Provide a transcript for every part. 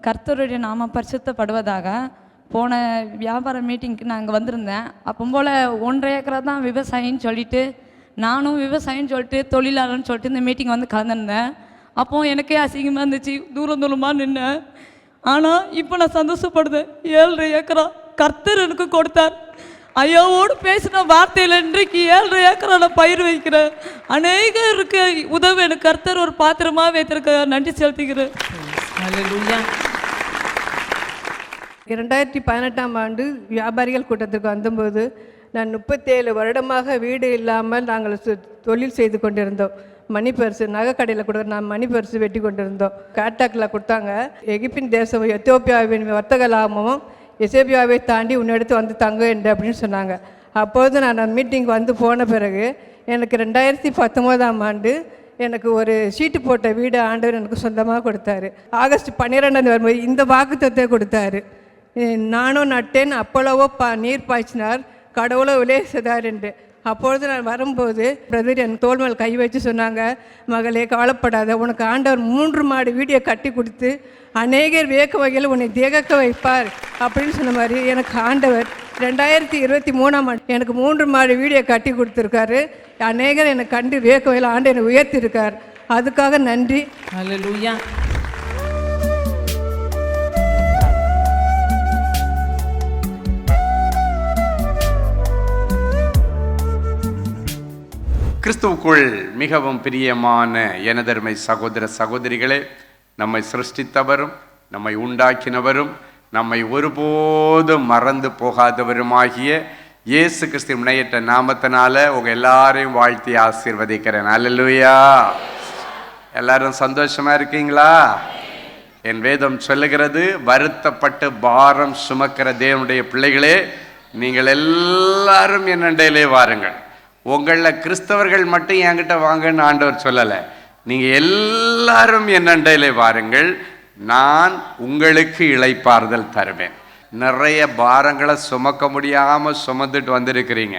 கர்த்தருடைய நாம பரிசுத்தப்படுவதாக. போன வியாபார மீட்டிங்க்கு நான் அங்கே வந்திருந்தேன். அப்போ போல் 1.5 ஏக்கரா தான் விவசாயின்னு சொல்லிட்டு, நானும் விவசாயின்னு சொல்லிட்டு தொழிலாளர்னு சொல்லிட்டு இந்த மீட்டிங் வந்து கலந்துருந்தேன். அப்போது எனக்கே அசிங்கமாக இருந்துச்சு, தூரமாக நின்னேன். ஆனால் இப்போ நான் சந்தோஷப்படுதேன். 7.5 ஏக்கரா கர்த்தர் எனக்கு கொடுத்தார். ஐயாவோடு பேசின வார்த்தையில் இன்றைக்கு 7.5 ஏக்கரா நான் பயிர் வைக்கிறேன். அநேகருக்கு உதவி எனக்கு கர்த்தர் ஒரு பாத்திரமாக வைத்திருக்க நன்றி செலுத்துகிறேன். 2018ஆம் ஆண்டு வியாபாரிகள் கூட்டத்திற்கு வந்தபோது நான் 37 வருடமாக வீடு இல்லாமல் நாங்கள் தொழில் செய்து கொண்டிருந்தோம். மணி பர்ஸு நகை கடையில் கூட நான் மணி பர்ஸு வெட்டி கொண்டிருந்தோம். காட்டாக்கில் கொடுத்தாங்க. எகிப்தின் தேசம் எத்தியோப்பியாவின் வர்த்தக லாபமும் எசேபியாவை தாண்டி உன்னெடுத்து வந்து தங்க என்று அப்படின்னு சொன்னாங்க. அப்போது நான் மீட்டிங் வந்து போன பிறகு எனக்கு 2019ஆம் ஆண்டு எனக்கு ஒரு சீட்டு போட்ட வீடு ஆண்டவர் எனக்கு சொந்தமாக கொடுத்தாரு. ஆகஸ்ட் 12 வரும்போது இந்த வாக்குத்தத்தை கொடுத்தாரு. நானும் நட்டேன், அப்பளவோ நீர் பாய்ச்சினார், கடவுளோ விளையாதார் என்று. அப்பொழுது நான் வரும்போது பிரதர் என் தோள் மேல் கை வச்சு சொன்னாங்க, மகளே கவலைப்படாத, உனக்கு ஆண்டவர் 3 மாடி வீடியோ கட்டி கொடுத்து அநேகர் வியக்க வகையில் உன்னை திகக்க வைப்பார் அப்படின்னு சொன்ன மாதிரி எனக்கு ஆண்டவர் 2023ஆம் ஆண்டு எனக்கு 3 மாடி வீடியோ கட்டி கொடுத்துருக்காரு. அநேகர் என்னை கண்டு வியக்க வகையில் ஆண்டவர் என்னை உயர்த்திருக்கார். அதுக்காக நன்றி. ஹல்லேலூயா. கிறிஸ்துவுக்குள் மிகவும் பிரியமான எனதருமை சகோதர சகோதரிகளே, நம்மை சிருஷ்டித்தவரும் நம்மை உண்டாக்கினவரும் நம்மை ஒருபோதும் மறந்து போகாதவருமாகிய இயேசு கிறிஸ்து முனையற்ற நாமத்தினால உங்கள் எல்லாரையும் வாழ்த்தி ஆசீர்வதிக்கிறேன். அல்லேலூயா. எல்லாரும் சந்தோஷமா இருக்கீங்களா? என் வேதம் சொல்லுகிறது, வருத்தப்பட்டு பாரம் சுமக்கிற தேவனுடைய பிள்ளைகளே, நீங்கள் எல்லாரும் என் அண்டையிலே வாருங்கள். உங்களில் கிறிஸ்தவர்கள் மட்டும் என்கிட்ட வாங்கன்னு ஆண்டவர் சொல்லலை. நீங்கள் எல்லாரும் என் அண்டையிலே வாருங்கள், நான் உங்களுக்கு இளைப்பாறுதல் தருவேன். நிறைய பாரங்களை சுமக்க முடியாமல் சுமந்துட்டு வந்திருக்கிறீங்க,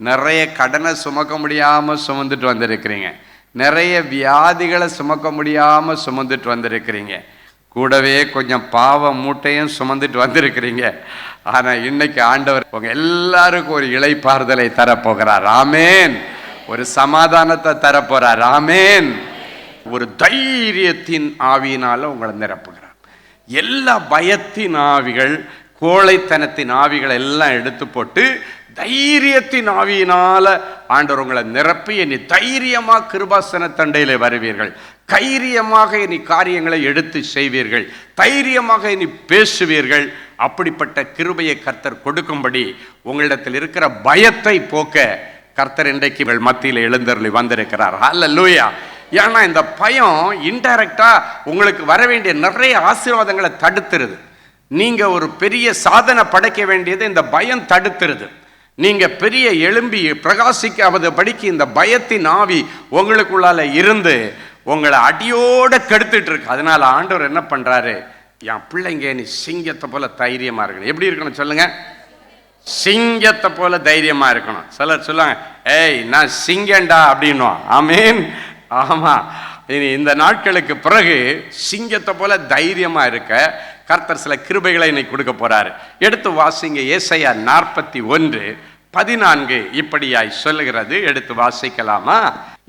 நிறைய கடனை சுமக்க முடியாமல் சுமந்துட்டு வந்திருக்கிறீங்க, நிறைய வியாதிகளை சுமக்க முடியாமல் சுமந்துட்டு வந்திருக்கிறீங்க, கூடவே கொஞ்சம் பாவ மூட்டையும் சுமந்துட்டு வந்திருக்கிறீங்க. ஆனால் இன்னைக்கு ஆண்டவர் உங்க எல்லாருக்கும் ஒரு இளைப்பாறுதலை தரப்போகிறார். ஆமேன். ஒரு சமாதானத்தை தரப்போறார். ஆமேன். ஒரு தைரியத்தின் ஆவியினால உங்களை நிரப்புகிறார். எல்லா பயத்தின் ஆவிகள், கோழைத்தனத்தின் ஆவிகள் எல்லாம் எடுத்து போட்டு தைரியத்தின் ஆவியினால ஆண்டவர் உங்களை நிரப்பி இனி தைரியமா கிருபாசன தண்டையிலே வருவீர்கள், தைரியமாக இனி காரியங்களை எடுத்து செய்வீர்கள், தைரியமாக இனி பேசுவீர்கள். அப்படிப்பட்ட கிருபையை கர்த்தர் கொடுக்கும்படி உங்களிடத்தில் இருக்கிற பயத்தை போக்க கர்த்தர் இன்றைக்கு மத்தியில் எழுந்தருளி வந்திருக்கிறார். ஹல்லேலூயா. ஏன்னா இந்த பயம் இன்டைரக்டா உங்களுக்கு வர வேண்டிய நிறைய ஆசீர்வாதங்களை தடுத்துருது. நீங்க ஒரு பெரிய சாதனை படைக்க வேண்டியது இந்த பயம் தடுத்துருது. நீங்க பெரிய எழும்பி பிரகாசிக்காவது படிக்க இந்த பயத்தின் ஆவி உங்களுக்குள்ளால இருந்து உங்களை அடியோட கெடுத்துட்டு இருக்கு. அதனால ஆண்டவர் என்ன பண்றாரு, என் பிள்ளைங்க நீ சிங்கத்தை போல தைரியமா இருக்கணும். எப்படி இருக்கணும் சொல்லுங்க? சிங்கத்தை போல தைரியமா இருக்கணும். சிலர் சொல்லுவாங்க, ஏய் நான் சிங்கண்டா அப்படின்னும். ஆமீன். ஆமா, இனி இந்த நாட்களுக்கு பிறகு சிங்கத்தை போல தைரியமா இருக்க கர்த்தர் சில கிருபைகளை இன்னைக்கு கொடுக்க போறாரு. எடுத்து வாசிங்க. ஏசாயா 41:14 இப்படியாய் சொல்லுகிறது. எடுத்து வாசிக்கலாமா?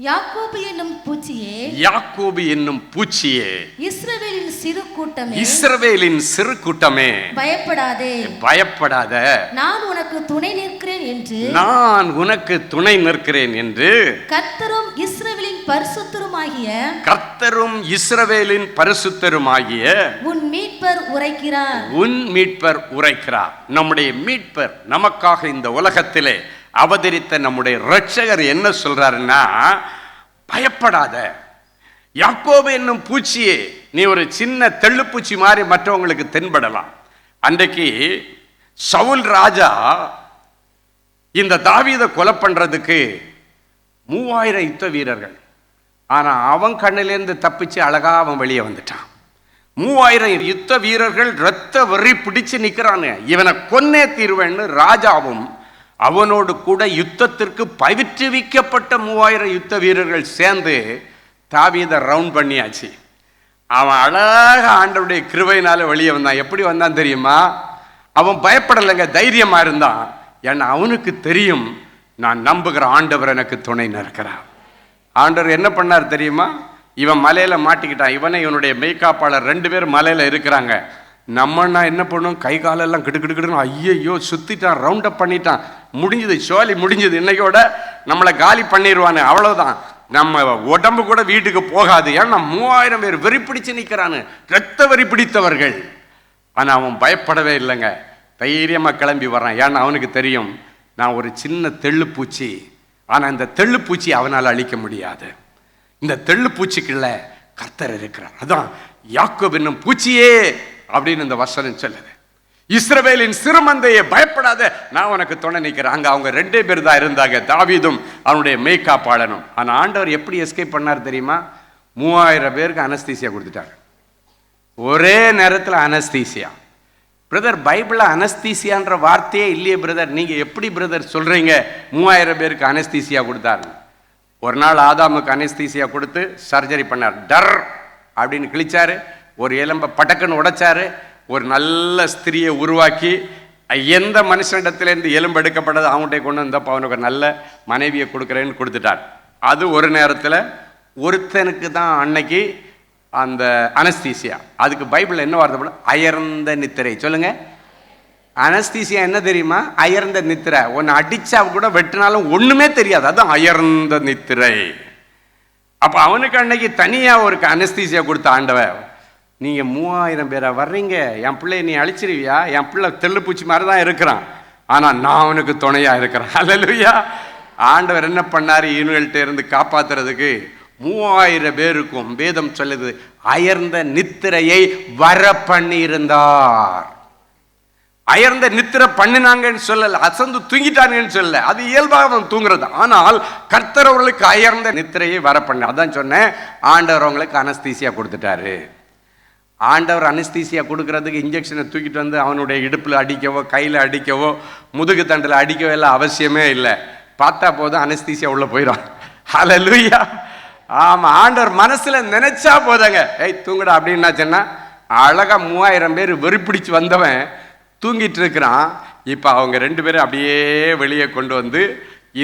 யாக்கோபு என்னும் பூச்சியே, யாக்கோபு என்னும் பூச்சியே, இஸ்ரவேலின் சிறு கூட்டமே, இஸ்ரவேலின் சிறு கூட்டமே, பயப்படாதே, பயப்படாத, நான் உனக்கு துணை நிற்கிறேன் என்று, நான் உனக்கு துணை நிற்கிறேன் என்று கர்த்தரும் இஸ்ரவேலின் பரிசுத்தருமாகிய, கர்த்தரும் இஸ்ரவேலின் பரிசுத்தருமாகிய உன் மீட்பர் உரைக்கிறார். உன் மீட்பர் உரைக்கிறார். நம்முடைய மீட்பர் நமக்காக இந்த உலகத்திலே அவதரித்த நம்முடைய இரட்சகர் என்ன சொல்றாருன்னா, பயப்படாத யாக்கோபு என்னும் பூச்சியே, நீ ஒரு சின்ன தெள்ளுப்பூச்சி மாதிரி மற்றவங்களுக்கு தென்படலாம். அன்றைக்கு சவுல் ராஜா இந்த தாவீதை கொலை பண்றதுக்கு 3000 யுத்த வீரர்கள், ஆனா அவன் கண்ணிலேருந்து தப்பிச்சு அழகா அவன் வெளியே வந்துட்டான். 3000 யுத்த வீரர்கள் ரத்த வெறி பிடிச்சு நிக்கிறானு, இவனை கொன்னே தீர்வேன்னு ராஜாவும் அவனோடு கூட யுத்தத்திற்கு பயிற்றுவிக்கப்பட்ட 3000 யுத்த வீரர்கள் சேர்ந்து தாவீதை ரவுண்ட் பண்ணியாச்சு. அவன் அழகா ஆண்டவருடைய கிருபையினால வெளியே வந்தான். எப்படி வந்தான் தெரியுமா? அவன் பயப்படலைங்க, தைரியமா இருந்தான். ஏன்னா அவனுக்கு தெரியும், நான் நம்புகிற ஆண்டவர் எனக்கு துணை நிற்கிறார். ஆண்டவர் என்ன பண்ணார் தெரியுமா? இவன் மலையில மாட்டிக்கிட்டான். இவனுடைய மெய்காப்பாளர் 2 பேர் மலையில இருக்கிறாங்க. நம்மன்னா என்ன பண்ணும்? கை காலெல்லாம் கிடுக்கிடுக்கிடுன்னு ஐயோ சுத்திட்டான், ரவுண்ட் அப் பண்ணிட்டான், முடிஞ்சது, சோலி முடிஞ்சது, இன்னைக்கோட நம்மளை காலி பண்ணிடுவானு, அவ்வளவுதான். நம்ம உடம்பு கூட வீட்டுக்கு போகாது. ஏன்னா 3000 பேர் வெறி பிடிச்சு நிற்கிறானு, ரத்த வெறி பிடித்தவர்கள். ஆனா அவன் பயப்படவே இல்லைங்க, தைரியமா கிளம்பி வரான். ஏன்னா அவனுக்கு தெரியும், நான் ஒரு சின்ன தெள்ளுப்பூச்சி. ஆனா இந்த தெள்ளுப்பூச்சி அவனால் அழிக்க முடியாது. இந்த தெள்ளுப்பூச்சிக்குள்ள கர்த்தர் இருக்கிறார். அதான் யாக்கோபு என்னும் பூச்சியே அப்படின்னு இந்த வசனம் சொல்லுது. இஸ்ரவேலின் சிறுமந்தையை பயப்படாத, நான் உனக்கு துணை நிற்கிறேன். அங்க அவங்க 2 பேர் தான் இருந்தாங்க, தாவீதும் அவனுடைய மேய்காப்பாளனும். ஆனா ஆண்டவர் எப்படி எஸ்கேப் பண்ணார் தெரியுமா? 3000 பேருக்கு அனஸ்தீசியா கொடுத்துட்டார். ஒரே நேரத்தில் அனஸ்தீசியா. பிரதர், பைபிள்ல அனஸ்தீசியான்ற வார்த்தையே இல்லையே பிரதர், நீங்க எப்படி பிரதர் சொல்றீங்க 3000 பேருக்கு அனஸ்தீசியா கொடுத்தாரு? ஒரு நாள் ஆதாமுக்கு அனஸ்தீசியா கொடுத்து சர்ஜரி பண்ணார். டர் அப்படின்னு கிழிச்சாரு, ஒரு எலும்பை பட்டக்குன்னு உடைச்சாரு, ஒரு நல்ல ஸ்திரியை உருவாக்கி, எந்த மனுஷனிடத்திலேருந்து எலும்பு எடுக்கப்பட்டது அவன்கிட்ட கொண்டு வந்தப்போ அவனுக்கு ஒரு நல்ல மனைவியை கொடுக்குறேன்னு கொடுத்துட்டார். அது ஒரு நேரத்தில் ஒருத்தனுக்கு தான் அன்னைக்கு அந்த அனஸ்தீசியா. அதுக்கு பைபிள் என்ன வார்த்தை போல? அயர்ந்த நித்திரை. சொல்லுங்க, அனஸ்தீசியா என்ன தெரியுமா? அயர்ந்த நித்திரை. ஒன்று அடிச்சா கூட வெட்டினாலும் ஒண்ணுமே தெரியாது, அதான் அயர்ந்த நித்திரை. அப்ப அவனுக்கு அன்னைக்கு தனியா ஒரு அனஸ்தீசியா கொடுத்த ஆண்டவர், நீங்க 3000 பேரா வர்றீங்க, என் பிள்ளைய நீ அழிச்சிருவியா? என் பிள்ளை தெள்ளுப்பூச்சி மாதிரி தான் இருக்கிறான், ஆனா நான் அவனுக்கு துணையா இருக்கிறேன். அல்லேலூயா. ஆண்டவர் என்ன பண்ணாரு? இவங்கள்ட்ட இருந்து காப்பாத்துறதுக்கு 3000 பேருக்கும் வேதம் சொல்லுது அயர்ந்த நித்திரையை வர பண்ணி இருந்தார். அயர்ந்த நித்திரை பண்ணினாங்கன்னு சொல்லல, அசந்து தூங்கிட்டாங்கன்னு சொல்லல, அது இயல்பாக அவன் தூங்குறது. ஆனால் கர்த்தர் அவர்களுக்கு அயர்ந்த நித்திரையை வர பண்ண. அதான் சொன்னேன், ஆண்டவர் அவங்களுக்கு அனஸ்தீசியா கொடுத்துட்டாரு. ஆண்டவர் அனஸ்தீசியா கொடுக்கறதுக்கு இன்ஜெக்ஷனை தூக்கிட்டு வந்து அவனுடைய இடுப்பில் அடிக்கவோ கையில் அடிக்கவோ முதுகு தண்டில் அடிக்கவோ எல்லாம் அவசியமே இல்லை. பார்த்தா போதும் அனஸ்தீசியா உள்ள போயிடும். ஹல்லேலூயா. ஆமா, ஆண்டவர் மனசுல நினைச்சா போதாங்க, ஏய் தூங்குடா அப்படின்னா சொன்னா அழகா 3000 பேர் வெறிப்பிடிச்சு வந்தவன் தூங்கிட்டு இருக்கிறான். இப்ப அவங்க 2 பேரும் அப்படியே வெளியே கொண்டு வந்து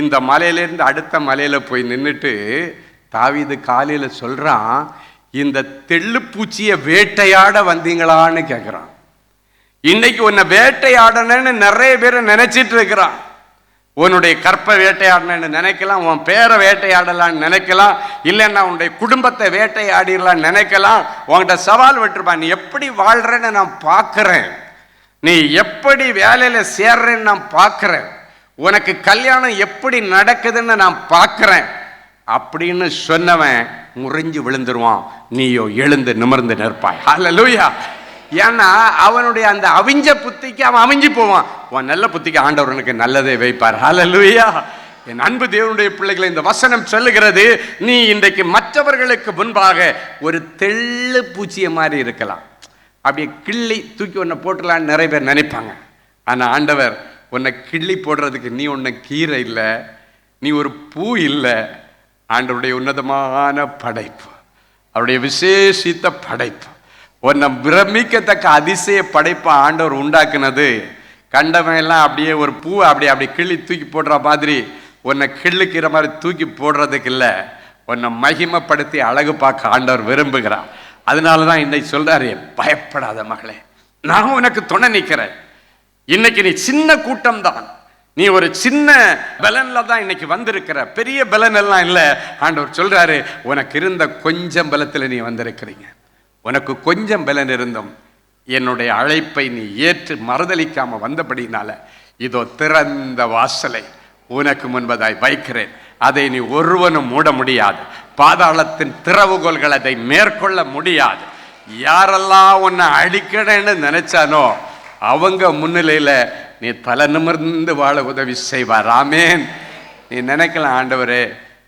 இந்த மலையிலேருந்து அடுத்த மலையில போய் நின்றுட்டு தாவீது காலையில சொல்றான், இந்த தெள்ளுப்பூச்சியை வேட்டையாட வந்தீங்களான்னு கேட்கிறான். இன்னைக்கு உன்னை வேட்டையாடணும்னு நிறைய பேர் நினைச்சிட்டு இருக்கிறான். உன்னுடைய கற்பை வேட்டையாடணும்னு நினைக்கலாம், உன் பேரை வேட்டையாடலான்னு நினைக்கலாம், இல்லைன்னா உன்னுடைய குடும்பத்தை வேட்டையாடிடலான்னு நினைக்கலாம். உன்கிட்ட சவால் விட்டுருப்பான், நீ எப்படி வாழ்றன்னு நான் பார்க்கிறேன், நீ எப்படி வேலையில சேர்றேன்னு நான் பார்க்கிறேன், உனக்கு கல்யாணம் எப்படி நடக்குதுன்னு நான் பார்க்கிறேன் அப்படின்னு சொன்னவன் முறிஞ்சு விழுந்துருவான். நீயோ எழுந்து நிமிர்ந்து நிற்பாய். ஹல்லேலூயா. ஏன்னா அவனுடைய அந்த அவிஞ்ச புத்திக்கு அவன் அவிஞ்சு போவான். உன் நல்ல புத்திக்கு ஆண்டவனுக்கு நல்லதே வைப்பார். ஹல்லேலூயா. என் அன்பு தேவனுடைய பிள்ளைகளை, இந்த வசனம் சொல்லுகிறது, நீ இன்றைக்கு மற்றவர்களுக்கு முன்பாக ஒரு தெள்ளு பூச்சிய மாதிரி இருக்கலாம், அப்படியே கிள்ளி தூக்கி உன்னை போட்டுலான்னு நிறைய பேர் நினைப்பாங்க. ஆனா ஆண்டவர் உன்னை கிள்ளி போடுறதுக்கு நீ ஒன்ன கீரை இல்லை, நீ ஒரு பூ இல்லை. ஆண்டவருடைய உன்னதமான படைப்பு, அவருடைய விசேஷித்த படைப்பு, உன்னை பிரமிக்கத்தக்க அதிசய படைப்பை ஆண்டவர் உண்டாக்குனது. கண்டவன் எல்லாம் அப்படியே ஒரு பூ அப்படி அப்படி கிள்ளி தூக்கி போடுற மாதிரி உன்னை கிள்ளுக்கிற மாதிரி தூக்கி போடுறதுக்கு இல்லை, உன்னை மகிமைப்படுத்தி அழகு பார்க்க ஆண்டவர் விரும்புகிறார். அதனாலதான் இன்னைக்கு சொல்றாரு, பயப்படாத மகளே, நான் உனக்கு துணை நிற்கிறேன். இன்னைக்கு நீ சின்ன கூட்டம் தான், நீ ஒரு சின்ன பலன்ல தான் இன்னைக்கு வந்திருக்கிற, பெரிய பலன் எல்லாம் இல்லை. ஆண்டவர் சொல்றாரு, உனக்கு இருந்த கொஞ்சம் பலத்தில் நீ வந்திருக்கிறீங்க. உனக்கு கொஞ்சம் பலன் இருந்தும் என்னுடைய அழைப்பை நீ ஏற்று மறுதலிக்காம வந்தபடினால இதோ திறந்த வாசலை உனக்கு முன்பதாய் வைக்கிறேன், அதை நீ ஒருவனும் மூட முடியாது. பாதாளத்தின் திறவுகோல்கள் அதை மேற்கொள்ள முடியாது. யாரெல்லாம் உன்னை அழிக்கணும்னு நினைச்சானோ அவங்க முன்னிலையில நீ தலை நிமிர்ந்து வாழ உதவி செய்வார். ஆமேன். நீ நினைக்கலாம், ஆண்டவரே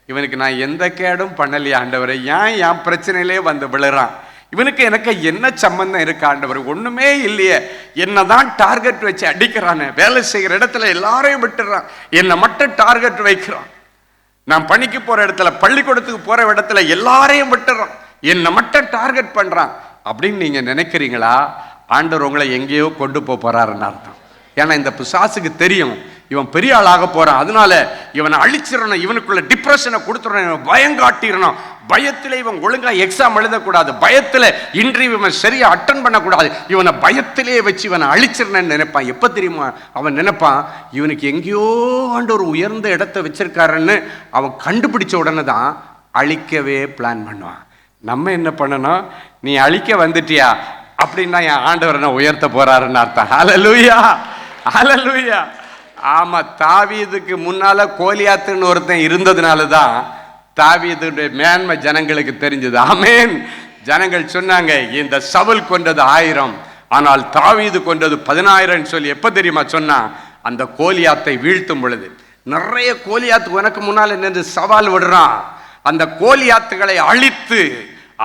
இவனுக்கு நான் எந்த கேடும் பண்ணலையே ஆண்டவரே, ஏன் என் பிரச்சனையிலே வந்து விழுறான், இவனுக்கு எனக்கு என்ன சம்பந்தம் இருக்கு ஆண்டவர், ஒண்ணுமே இல்லையே, என்னதான் டார்கெட் வச்சு அடிக்கிறானே, வேலை செய்கிற இடத்துல எல்லாரையும் விட்டுறான், என்னை மட்டும் டார்கெட் வைக்கிறான், நான் பணிக்கு போற இடத்துல பள்ளிக்கூடத்துக்கு போற இடத்துல எல்லாரையும் விட்டுறான், என்னை மட்டும் டார்கெட் பண்றான் அப்படின்னு நீங்க நினைக்கிறீங்களா? ஆண்டவர் உங்களை எங்கேயோ கொண்டு போறாருன்னு அர்த்தம். ஏன்னா இந்த பிசாசுக்கு தெரியும் இவன் பெரிய ஆளாக போறான், அதனால இவனை அழிச்சிடணும், இவனுக்குள்ள டிப்ரெஷனை கொடுத்துடணும், பயம் காட்டிடணும், பயத்தில் இவன் ஒழுங்கா எக்ஸாம் எழுதக்கூடாது, பயத்தில் இன்டர்வியூ இவன் சரியா அட்டன் பண்ணக்கூடாது, இவனை பயத்திலே வச்சு இவனை அழிச்சிடணும்னு நினைப்பான். எப்ப தெரியுமா அவன் நினைப்பான்? இவனுக்கு எங்கேயோ ஆண்டவர் உயர்ந்த இடத்தை வச்சிருக்காருன்னு அவன் கண்டுபிடிச்ச உடனே தான் அழிக்கவே பிளான் பண்ணுவான். நம்ம என்ன பண்ணணும்? நீ அழிக்க வந்துட்டியா அப்படின்னா என் ஆண்டவர் என்ன உயர்த்த போறாருன்னு அர்த்தம். ஹல்லேலூயா, ஹல்லேலூயா. ஆமா, தாவீதுக்கு முன்னால கோலியாத்துன்னு ஒருத்தன் இருந்ததுனால தான் தாவீதுடைய மேன்மை ஜனங்களுக்கு தெரிஞ்சது. ஆமென். ஜனங்கள் சொன்னாங்க, இந்த சவுல் கொண்டது 1000, ஆனால் தாவீது கொண்டது 10,000 சொல்லி. எப்ப தெரியுமா சொன்னா? அந்த கோலியாத்தை வீழ்த்தும் பொழுது. நிறைய கோலியாத்து உனக்கு முன்னால நின்று சவால் விடுறான். அந்த கோலியாத்துகளை அழித்து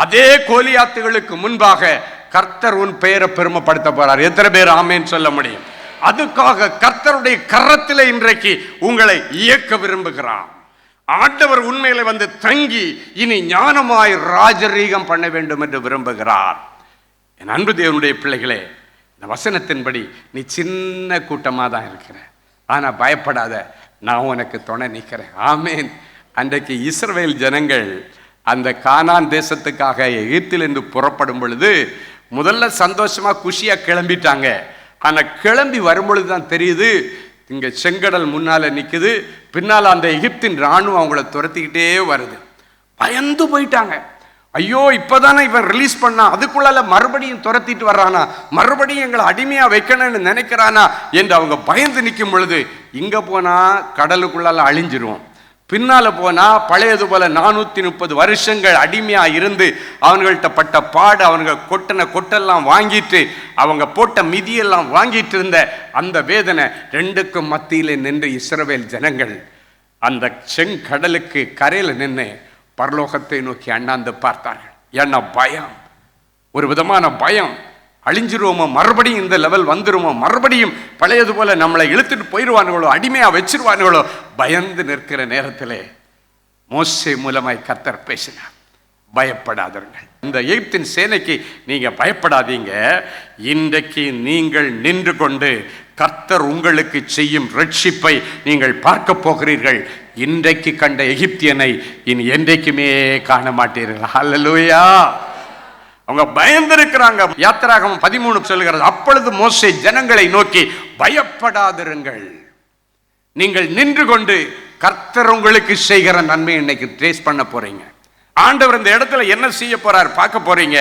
அதே கோலியாத்துகளுக்கு முன்பாக கர்த்தர் உன் பெயரை பெருமைப்படுத்த போறார். எத்தனை பேர் ஆமென் சொல்ல முடியும்? அதுக்காக கர்த்தருடைய கரத்திலே இன்றைக்கு உங்களை இயக்க விரும்புகிறார். ஆண்டவர் உண்மையில வந்து தங்கி இனி ஞானமாய் ராஜரீகம் பண்ண வேண்டும் என்று விரும்புகிறார். என் அன்பு தேவனுடைய பிள்ளைகளே, இந்த வசனத்தின்படி நீ சின்ன கூட்டமாக தான் இருக்கிற, ஆனா பயப்படாத, நான் உனக்கு துணை நிற்கிறேன். ஆமேன். அன்றைக்கு இஸ்ரவேல் ஜனங்கள் அந்த கானான் தேசத்துக்காக எகிப்திலிருந்து புறப்படும் பொழுது முதல்ல சந்தோஷமா குஷியா கிளம்பிட்டாங்க. ஆனா கிளம்பி வரும்பொழுது தான் தெரியுது, இங்க செங்கடல் முன்னால நிக்குது, பின்னால அந்த எகிப்தின் ராணுவம் அவங்கள துரத்திக்கிட்டே வருது. பயந்து போயிட்டாங்க. ஐயோ, இப்பதானே இவன் ரிலீஸ் பண்ணா, அதுக்குள்ளால மறுபடியும் துரத்திட்டு வர்றானா, மறுபடியும் எங்களை அடிமையா வைக்கணும்னு நினைக்கிறானா என்று அவங்க பயந்து நிற்கும் பொழுது, இங்க போனா கடலுக்குள்ளால அழிஞ்சிருவோம், பின்னால போனா பழையது போல 430 வருஷங்கள் அடிமையா இருந்து அவங்கள்ட்ட பட்ட பாடு, அவங்க கொட்டின கொட்டெல்லாம் வாங்கிட்டு அவங்க போட்ட மிதியெல்லாம் வாங்கிட்டு இருந்த அந்த வேதனை ரெண்டுக்கும் மத்தியில நின்று இஸ்ரவேல் ஜனங்கள் அந்த செங்கடலுக்கு கரையில நின்று பரலோகத்தை நோக்கி அண்ணாந்து பார்த்தார்கள். ஏன்னா பயம், ஒரு விதமான பயம். அழிஞ்சிருவோமோ, மறுபடியும் இந்த லெவல் வந்துருமோ, மறுபடியும் பழையது போல நம்மளை இழுத்துட்டு போயிடுவானுங்களோ, அடிமையா வச்சிருவானுங்களோ, பயந்து நிற்கிற நேரத்திலே மோசே மூலமாய் கர்த்தர் பேசினார். பயப்படாதீர்கள், இந்த எகிப்தின் சேனைக்கு நீங்க பயப்படாதீங்க, இன்றைக்கு நீங்கள் நின்று கொண்டு கர்த்தர் உங்களுக்கு செய்யும் ரட்சிப்பை நீங்கள் பார்க்க போகிறீர்கள். இன்றைக்கு கண்ட எகிப்தியனை இனி என்றைக்குமே காண மாட்டீர்கள். ஹல்லேலூயா. அவங்க பயந்திருக்கிறாங்க. யாத்திராகமம் 13 சொல்லுகிறது, அப்பொழுது மோசே ஜனங்களை நோக்கி, பயப்படாதிருங்கள், நீங்கள் நின்று கொண்டு கர்த்தர் உங்களுக்கு செய்கிற நன்மை இன்னைக்கு ட்ரேஸ் பண்ண போறீங்க. ஆண்டவர் இந்த இடத்துல என்ன செய்ய போறார் பார்க்க போறீங்க.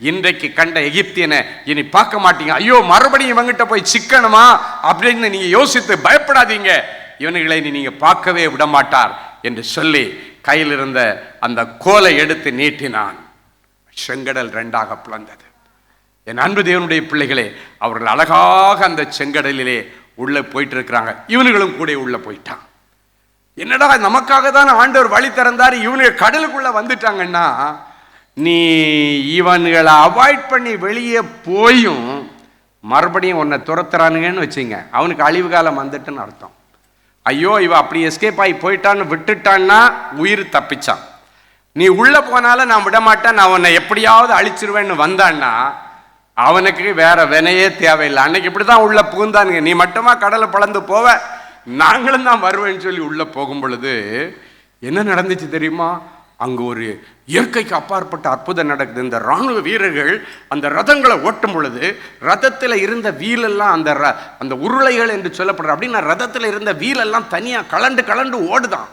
இன்றைக்கு கண்ட எகிப்தியனை இனி பார்க்க மாட்டீங்க. ஐயோ, மறுபடியும் இவங்கிட்ட போய் சிக்கணுமா அப்படின்னு நீங்க யோசித்து பயப்படாதீங்க, இவனுகளை நீங்க பார்க்கவே விட மாட்டார் என்று சொல்லி கையில் இருந்த அந்த கோலை எடுத்து நீட்டினான். செங்கடல் 2ஆக பிளந்தது. என் அன்பு தேவனுடைய பிள்ளைகளே, அவர்கள் அழகாக அந்த செங்கடலிலே உள்ள போயிட்டு இருக்கிறாங்க. இவனுங்களும் கூட உள்ள போயிட்டான். என்னடா, நமக்காக தான் ஆண்டவர் வழி திறந்தார், இவனுங்க கடலுக்குள்ள வந்துட்டாங்கன்னா, நீ இவன்களை அவாய்ட் பண்ணி வெளியே போயும் மறுபடியும் உன்னை துரத்துறானுங்கன்னு வச்சுங்க, அவனுக்கு அழிவு காலம் வந்துட்டுன்னு அர்த்தம். ஐயோ, இவ அப்படி எஸ்கேப் ஆகி போயிட்டான்னு விட்டுட்டான்னா உயிர் தப்பிச்சான். நீ உள்ள போனால நான் விட மாட்டேன், நான் உன்னை எப்படியாவது அழிச்சிருவேன்னு வந்தான்னா அவனுக்கு வேற வினையே தேவையில்லை. அன்னைக்கு இப்படிதான் உள்ள புகுந்தானுங்க. நீ மட்டுமா கடலை பழந்து போவ, நாங்களும் தான் வருவேன்னு சொல்லி உள்ள போகும் பொழுது என்ன நடந்துச்சு தெரியுமா? அங்கு ஒரு இயற்கைக்கு அப்பாற்பட்ட அற்புதம் நடக்குது. இந்த இராணுவ வீரர்கள் அந்த ரதங்களை ஓட்டும் பொழுது ரதத்தில் இருந்த வீலெல்லாம் அந்த உருளைகள் என்று சொல்லப்படுற அப்படின்னா ரதத்தில் இருந்த வீலெல்லாம் தனியாக கலண்டு ஓடுதான்.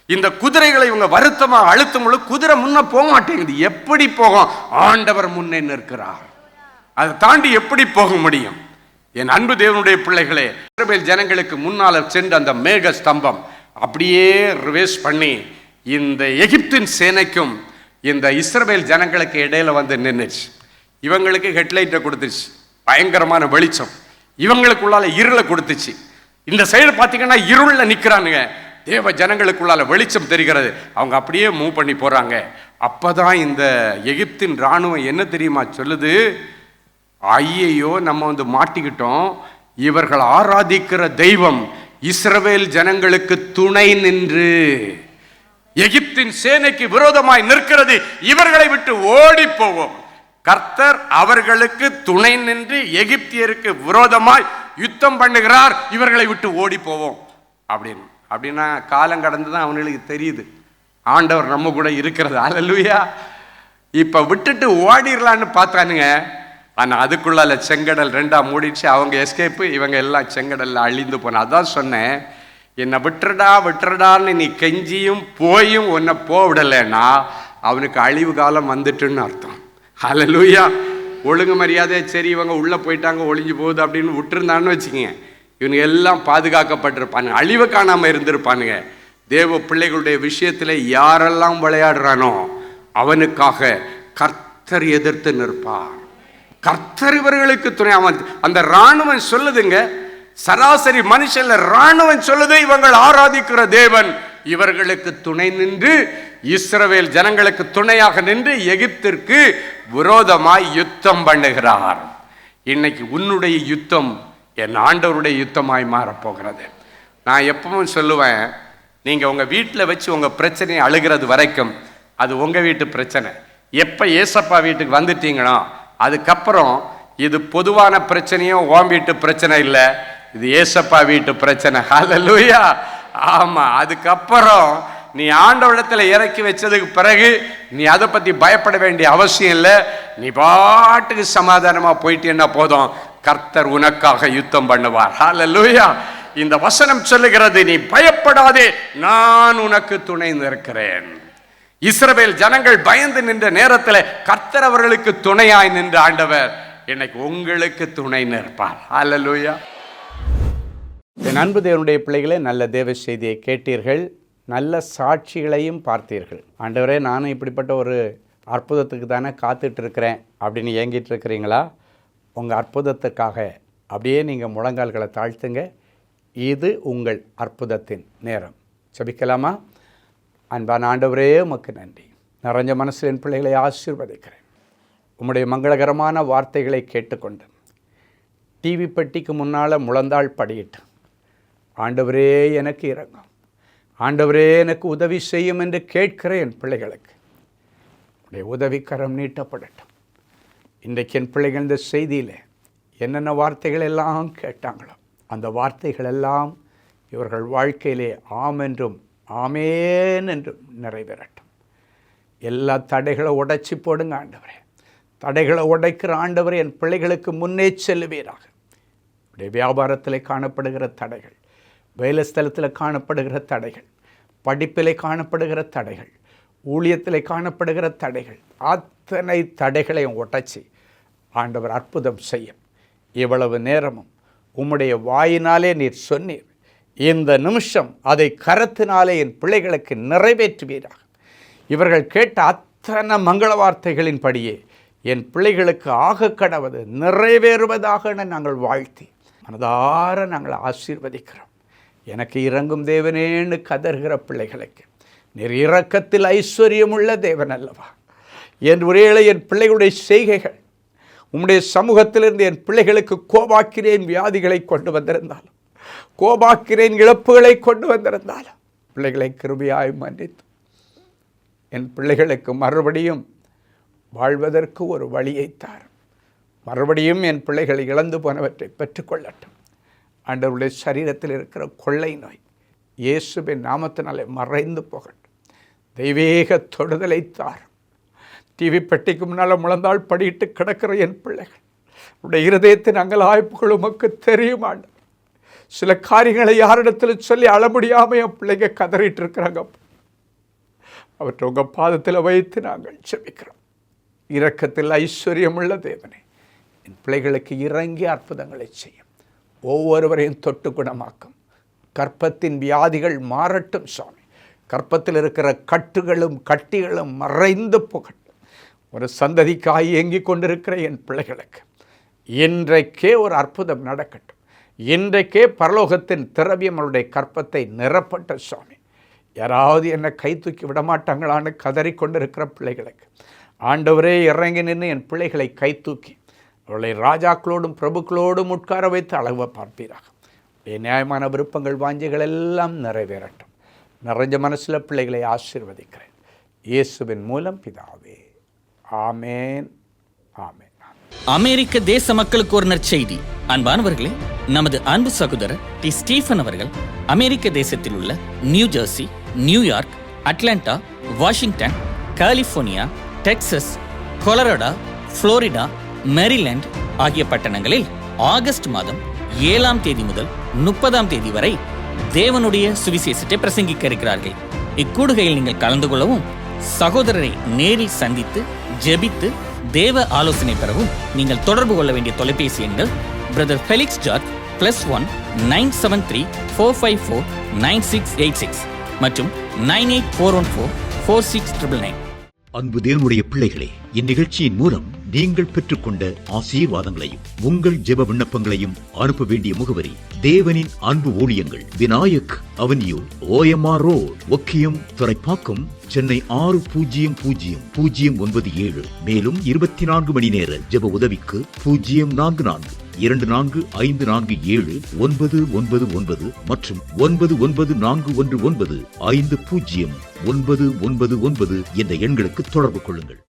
இந்த குதிரைகளை இவங்க வருத்தமா அழுத்தும் பொழுது குதிரை முன்ன போக மாட்டேங்குது. எப்படி போகும்? ஆண்டவர் முன்னே நிற்கிறார். அதை தாண்டி எப்படி போக முடியும்? என் அன்பு தேவனுடைய பிள்ளைகளே, இஸ்ரவேல் ஜனங்களுக்கு முன்னால சென்று அந்த மேக ஸ்தம்பம் அப்படியே ரிவேஸ் பண்ணி இந்த எகிப்தின் சேனைக்கும் இந்த இஸ்ரவேல் ஜனங்களுக்கு இடையில வந்து நின்றுச்சு. இவங்களுக்கு ஹெட்லைட்டை கொடுத்துச்சு, பயங்கரமான வெளிச்சம். இவங்களுக்குள்ளால இருளை கொடுத்துச்சு. இந்த சைடு பார்த்தீங்கன்னா இருள்ல நிற்கிறானுங்க, தேவ ஜனங்களுக்குள்ளால வெளிச்சம் தெரிகிறது. அவங்க அப்படியே மூவ் பண்ணி போறாங்க. அப்பதான் இந்த எகிப்தின் இராணுவம் என்ன தெரியுமா சொல்லுது? ஐயையோ, நம்ம வந்து மாட்டிக்கிட்டோம், இவர்கள் ஆராதிக்கிற தெய்வம் இஸ்ரவேல் ஜனங்களுக்கு துணை நின்று எகிப்தின் சேனைக்கு விரோதமாய் நிற்கிறது, இவர்களை விட்டு ஓடி போவோம். கர்த்தர் அவர்களுக்கு துணை நின்று எகிப்தியருக்கு விரோதமாய் யுத்தம் பண்ணுகிறார், இவர்களை விட்டு ஓடி போவோம் அப்படின்னா காலம் கடந்து தான் அவங்களுக்கு தெரியுது ஆண்டவர் நம்ம கூட இருக்கிறது. அல்லேலூயா. இப்ப விட்டுட்டு ஓடிடலான்னு பார்த்தானுங்க. ஆனா அதுக்குள்ள செங்கடல் ரெண்டா மூடிடுச்சு. அவங்க எஸ்கேப்பு, இவங்க எல்லாம் செங்கடல்ல அழிந்து போன. அதான் சொன்னேன், என்னை விட்டுறடான்னு நீ கெஞ்சியும் போயும் உன்னை விடலைன்னா அவனுக்கு அழிவு காலம் வந்துட்டுன்னு அர்த்தம். அல்லேலூயா. ஒழுங்கு மரியாதை சரி இவங்க உள்ள போயிட்டாங்க ஒளிஞ்சு போகுது அப்படின்னு விட்டுருந்தான்னு வச்சுக்கோங்க, இவனுங்க எல்லாம் பாதுகாக்கப்பட்டிருப்பானுங்க, அழிவு காணாம இருந்திருப்பானுங்க. தேவ பிள்ளைகளுடைய விஷயத்துல யாரெல்லாம் விளையாடுறானோ அவனுக்காக கர்த்தர் எதிர்த்து நிற்பார். கர்த்தர் இவர்களுக்கு துணை. அவன் அந்த ராணுவம் சொல்லுதுங்க, சராசரி மனுஷன்ல ராணுவம் சொல்லுது, இவங்கள் ஆராதிக்கிற தேவன் இவர்களுக்கு துணை நின்று இஸ்ரவேல் ஜனங்களுக்கு துணையாக நின்று எகிப்திற்கு விரோதமாய் யுத்தம் பண்ணுகிறார். இன்னைக்கு உன்னுடைய யுத்தம் என் ஆண்டவருடைய யுத்தமாய் மாறப்போகிறது. நான் எப்பவும் சொல்லுவேன், நீங்க உங்க வீட்டில் வச்சு உங்க பிரச்சனையை அழுகிறது வரைக்கும் அது உங்க வீட்டு பிரச்சனை. எப்ப ஏசப்பா வீட்டுக்கு வந்துட்டீங்களோ அதுக்கப்புறம் இது பொதுவான பிரச்சனையும் உன் வீட்டு பிரச்சனை இல்லை, இது ஏசப்பா வீட்டு பிரச்சனை. ஹல்லேலூயா. ஆமா, அதுக்கப்புறம் நீ ஆண்டவரிடத்துல இறக்கி வச்சதுக்கு பிறகு நீ அதை பத்தி பயப்பட வேண்டிய அவசியம் இல்லை. நீ பாட்டுக்கு சமாதானமா போயிட்டேன்னா போதும், கர்த்தர் உனக்காக யுத்தம் பண்ணுவார். ஹல்லேலூயா. இந்த வசனம் சொல்லுகிறது, நீ பயப்படாதே, நான் உனக்கு துணை நிற்கிறேன். இஸ்ரவேல் ஜனங்கள் பயந்து நின்ற நேரத்தில் கர்த்தர் அவர்களுக்கு துணையாய் நின்ற ஆண்டவர் இன்னைக்கு உங்களுக்கு துணை நிற்பார். ஹல்லேலூயா. என் அன்பு தேவனுடைய பிள்ளைகளே, நல்ல தேவ செய்தியை கேட்டீர்கள், நல்ல சாட்சிகளையும் பார்த்தீர்கள். ஆண்டவரே, நானும் இப்படிப்பட்ட ஒரு அற்புதத்துக்கு தானே காத்துட்டு இருக்கிறேன் அப்படின்னு ஏங்கிட்டு இருக்கிறீங்களா? உங்கள் அற்புதத்துக்காக அப்படியே நீங்கள் முழங்கால்களை தாழ்த்துங்க. இது உங்கள் அற்புதத்தின் நேரம். ஜெபிக்கலாமா? அன்பான ஆண்டவரே, உமக்கு நன்றி. நிறைஞ்ச மனசில் என் பிள்ளைகளை ஆசீர்வதிக்கிறேன். உம்முடைய மங்களகரமான வார்த்தைகளை கேட்டுக்கொண்டு டிவி பெட்டிக்கு முன்னால் முழந்தாள் படியிட்டு, ஆண்டவரே எனக்கு இறங்கும், ஆண்டவரே எனக்கு உதவி செய்யும் என்று கேட்கிற என் பிள்ளைகளுக்கு உடைய உதவிக்கரம் நீட்டப்படட்டும். இன்றைக்கு என் பிள்ளைகள் இந்த செய்தியில் என்னென்ன வார்த்தைகள் எல்லாம் கேட்டாங்களோ அந்த வார்த்தைகள் எல்லாம் இவர்கள் வாழ்க்கையிலே ஆம் என்றும் ஆமேன் என்றும் நிறைவேறட்டும். எல்லா தடைகளை உடைச்சி போடுங்க ஆண்டவரே. தடைகளை உடைக்கிற ஆண்டவரே, என் பிள்ளைகளுக்கு முன்னே செல்லுவீராக. உடைய வியாபாரத்தில் காணப்படுகிற தடைகள், வேலை ஸ்தலத்தில் காணப்படுகிற தடைகள், படிப்பில் காணப்படுகிற தடைகள், ஊழியத்தில் காணப்படுகிற தடைகள், அத்தனை தடைகளையும் உடைச்சி ஆண்டவர் அற்புதம் செய்யும். இவ்வளவு நேரமும் உம்முடைய வாயினாலே நீர் சொன்னீர், இந்த நிமிஷம் அதை கரத்தினாலே என் பிள்ளைகளுக்கு நிறைவேற்றுவீராக. இவர்கள் கேட்ட அத்தனை மங்கள வார்த்தைகளின் படியே என் பிள்ளைகளுக்கு ஆக கடவது நிறைவேறுவதாக நாங்கள் வாழ்த்தி மனதார நாங்கள் ஆசீர்வதிக்கிறோம். எனக்கு இறங்கும் தேவனேன்னு கதறுகிற பிள்ளைகளுக்கு நீர் இரக்கத்தில் ஐஸ்வர்யமுள்ள தேவன் அல்லவா? என் ஒரேளை என் பிள்ளைகளுடைய செய்கைகள் உம்முடைய சமூகத்திலிருந்து என் பிள்ளைகளுக்கு கோபாக்கிறேன் வியாதிகளை கொண்டு வந்திருந்தாலும், கோபாக்கிறேன் இழப்புகளை கொண்டு வந்திருந்தாலும், பிள்ளைகளை கிருபையாய் மன்னித்து என் பிள்ளைகளுக்கு மறுபடியும் வாழ்வதற்கு ஒரு வழியை தார். மறுபடியும் என் பிள்ளைகளை இழந்து போனவற்றை பெற்றுக்கொள்ளட்டும். ஆண்டவருடைய சரீரத்தில் இருக்கிற கொள்ளை நோய் இயேசுவின் நாமத்தினாலே மறைந்து போகட்டும். தெய்வீக தொடுதலை தார். டிவி பெட்டிக்கு முன்னால் முழந்தாள் படியிட்டு கிடக்கிற என் பிள்ளைகள் உடைய இருதயத்தின் அங்கலாய்ப்புகள் உமக்கு தெரியும் ஆண்டவர். சில காரியங்களை யாரிடத்தில் சொல்லி அழ முடியாமல் என் பிள்ளைங்க கதறிட்டு இருக்கிறாங்க. அவற்றை உங்கள் பாதத்தில் வைத்து நாங்கள் செபிக்கிறோம். இரக்கத்தில் ஐஸ்வர்யமுள்ள தேவனே, என் பிள்ளைகளுக்கு இறங்கி அற்புதங்களை செய்யும். ஒவ்வொருவரையும் தொட்டு குணமாக்கும். கற்பத்தின் வியாதிகள் மாறட்டும் சுவாமி. கற்பத்தில் இருக்கிற கட்டுகளும் கட்டிகளும் மறைந்து போகட்டும். ஒரு சந்ததிக்காய் இயங்கிக் கொண்டிருக்கிற என் பிள்ளைகளுக்கு இன்றைக்கே ஒரு அற்புதம் நடக்கட்டும். இன்றைக்கே பரலோகத்தின் திரவியம் அவருடைய கற்பத்தை நிரப்பட்ட சுவாமி. யாராவது என்னை கை தூக்கி விடமாட்டாங்களான்னு கதறிக்கொண்டிருக்கிற பிள்ளைகளுக்கு ஆண்டவரே இறங்கி நின்று என் பிள்ளைகளை கை தூக்கி அவர்களை ராஜாக்களோடும் பிரபுக்களோடும் உட்கார வைத்து அழக பார்ப்பீராக. நியாயமான விருப்பங்கள் வாஞ்சிகள் எல்லாம் நிறைவேறட்டும். நிறைஞ்ச மனசில் பிள்ளைகளை ஆசீர்வதிக்கிறேன். இயேசுவின் மூலம் பிதாவே, ஆமேன், ஆமேன். அமெரிக்க தேச மக்களுக்கு ஒரு நற்செய்தி. அன்பானவர்களே, நமது அன்பு சகோதரர் டி. ஸ்டீஃபன் அவர்கள் அமெரிக்க தேசத்தில் உள்ள New Jersey, New York, Atlanta, Washington, California, Texas, Colorado, Florida, Maryland ஆகிய பட்டணங்களில் ஆகஸ்ட் மாதம் 7ஆம் தேதி முதல் 30ஆம் தேதி வரை தேவனுடைய சுவிசேஷத்தை பிரசங்கிக்க இருக்கிறார்கள். இக்கூடுகையில் நீங்கள் கலந்து கொள்ளவும், சகோதரரை நேரில் சந்தித்து ஜெபித்து தேவ ஆலோசனை பெறவும் நீங்கள் தொடர்பு கொள்ள வேண்டிய தொலைபேசி எண்கள் பிரதர் ஃபெலிக்ஸ் ஜார்ஜ் +1 973 454 9686 மற்றும் 98414 46999. அன்பு தேவனுடைய பிள்ளைகளே, இந்நிகழ்ச்சியின் மூலம் நீங்கள் பெற்றுக்கொண்ட ஆசீர்வாதங்களையும் உங்கள் ஜெப விண்ணப்பங்களையும் அனுப்ப வேண்டிய முகவரி: தேவனின் அன்பு ஊழியங்கள், Vinayak avenue, OMR road, Okkiyam, Thoraipakkam, Chennai 600097. மேலும் 24 மணி நேர ஜெப உதவிக்கு 044 24547999 மற்றும் 9941150999 என்ற எண்களுக்கு தொடர்பு கொள்ளுங்கள்.